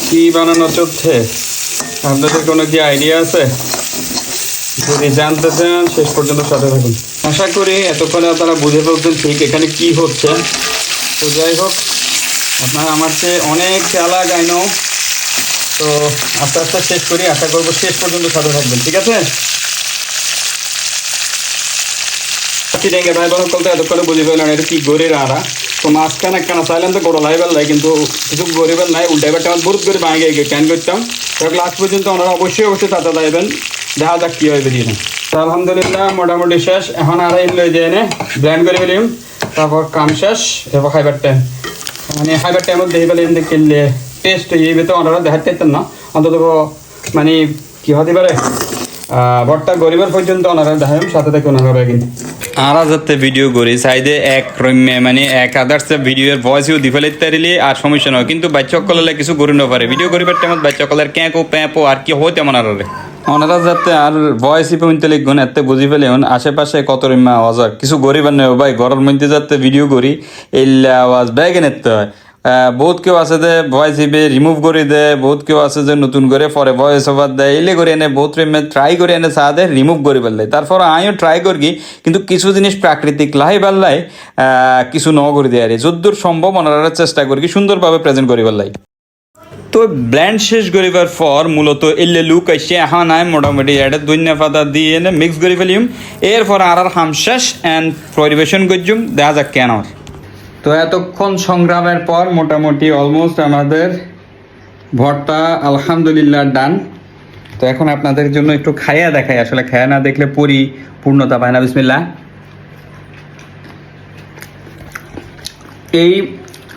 কি বানানো চলছে? আপনাদের কোনো কি আইডিয়া আছে? যদি জানতে চান শেষ পর্যন্ত সাথে থাকুন। আশা করি এতক্ষণে আপনারা বুঝে ফেলছেন ঠিক এখানে কি হচ্ছে। তো যাই হোক, আপনারা আমার চেয়ে অনেক চালাক আই নো। তো আস্তে আস্তে শেষ করি, আশা করবো শেষ পর্যন্ত সাথে থাকবেন, ঠিক আছে? চিটেঙ্গে ভাই বল করতে এতক্ষণে বুঝে ফেললেন এটা কি গরির আরা। তো মাঝখানে কেন চাইলেন তো গোড়া লাইবেল নাই, কিন্তু কিছু গরিবের নাই, উল্টাইবারটা আমার বহুত করে ভাঙে গিয়ে ক্যান করতাম। লাস্ট পর্যন্ত ওনারা অবশ্যই সাথে যাইবেন, দেখা যাক কী হয় বেরিয়ে না। তো আলহামদুলিল্লাহ মোটামুটি শেষ। এখন আর এই লয়ে যায় ব্ল্যান্ড করে ফেলিম, তারপর কাম শেষ। এবার খাইবার টাইম, মানে খাইবার টাইমত দেখি পেলে এমনি কিনলে টেস্ট হয়ে যাবে। তো ওনারা দেখাতে চাইতেন না, অন্তত মানে কী হতে পারে ভর্তা গরিবের পর্যন্ত ওনারা দেখাম, সাথে থেকে ওনারা কিন্তু আরা যাতে ভিডিও করি সাইডে এক মানে এক আদার্স ভিডিওর ভয়েসও দি ফেলে তারিলে আর সমস্যা নয়, কিন্তু বাচ্চা কলালে কিছু করি না পারে ভিডিও করিবার টাইমত বাচ্চা কলার ক্যাঁকো প্যাঁপো আর কি হয় তেমন আর ওনারা যাতে আর ভয়েসই পর্যন্ত লিখবেন এতে বুঝি ফেলে আশেপাশে কত রিমা আওয়াজ কিছু গরিবার নেই ভাই, ঘরের মধ্যে যাতে ভিডিও করি এই আওয়াজ ব্যাগে নিতে হয়। বহুত কেউ আছে যে ভয়েস হিবে রিমুভ করে দেয়, বহুত কেউ আছে যে নতুন করে পরে ভয়েস ওভার দেয়, এলে করে এনে বহুত ট্রাই করে এনে সাথে রিমুভ করে ফেললে। তারপর আমিও ট্রাই করি, কিন্তু কিছু জিনিস প্রাকৃতিক লাই পাল্লাই কিছু ন করে দেয় আর যদ্দূর সম্ভব ওনারা চেষ্টা করি কি সুন্দরভাবে প্রেজেন্ট করি পাল্লাই। তো ব্ল্যান্ড শেষ করিবার পর মূলত এলে লুক আসছে এখন আমি মোটামুটি এটা ধনিয়া পাতা দিয়ে এনে মিক্স করে ফেলিম। এরপর আর হাম শেষ অ্যান্ড পরিবেশন করছুম, দেখা যাক কেন। তো এতক্ষণ সংগ্রামের পর মোটামুটি অলমোস্ট আমাদের ভর্তা আলহামদুলিল্লাহ ডান। তো এখন আপনাদের জন্য একটু খাইয়া দেখাই, আসলে খাইয়া না দেখলে পূর্ণতা পায় না। বিসমিল্লাহ। এই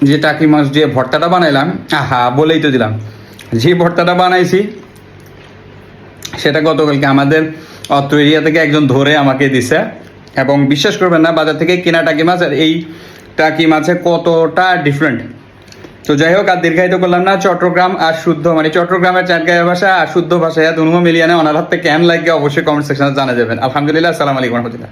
যে টাকি মাছ দিয়ে ভর্তাটা বানাইলাম, আহা বলেই তো দিলাম, যে ভর্তাটা বানাইছি সেটা গতকালকে আমাদের অত্র এরিয়া থেকে একজন ধরে আমাকে দিছে, এবং বিশ্বাস করবেন না বাজার থেকে কেনা টাকি মাছ আর এই টাকি মাছে কতটা ডিফারেন্ট। তো যাই হোক, আর দীর্ঘায়িত করলাম না। চট্টগ্রাম আর শুদ্ধ মানে চট্টগ্রামের চাটগাঁয়া ভাষা আর শুদ্ধ ভাষায় দুনো মিলিয়ে ওনার হাত থেকে কেমন লাগে অবশ্যই কমেন্ট সেকশনে জানা যাবেন। আলহামদুলিল্লাহ, আসসালামু আলাইকুম রহমতুল্লাহ।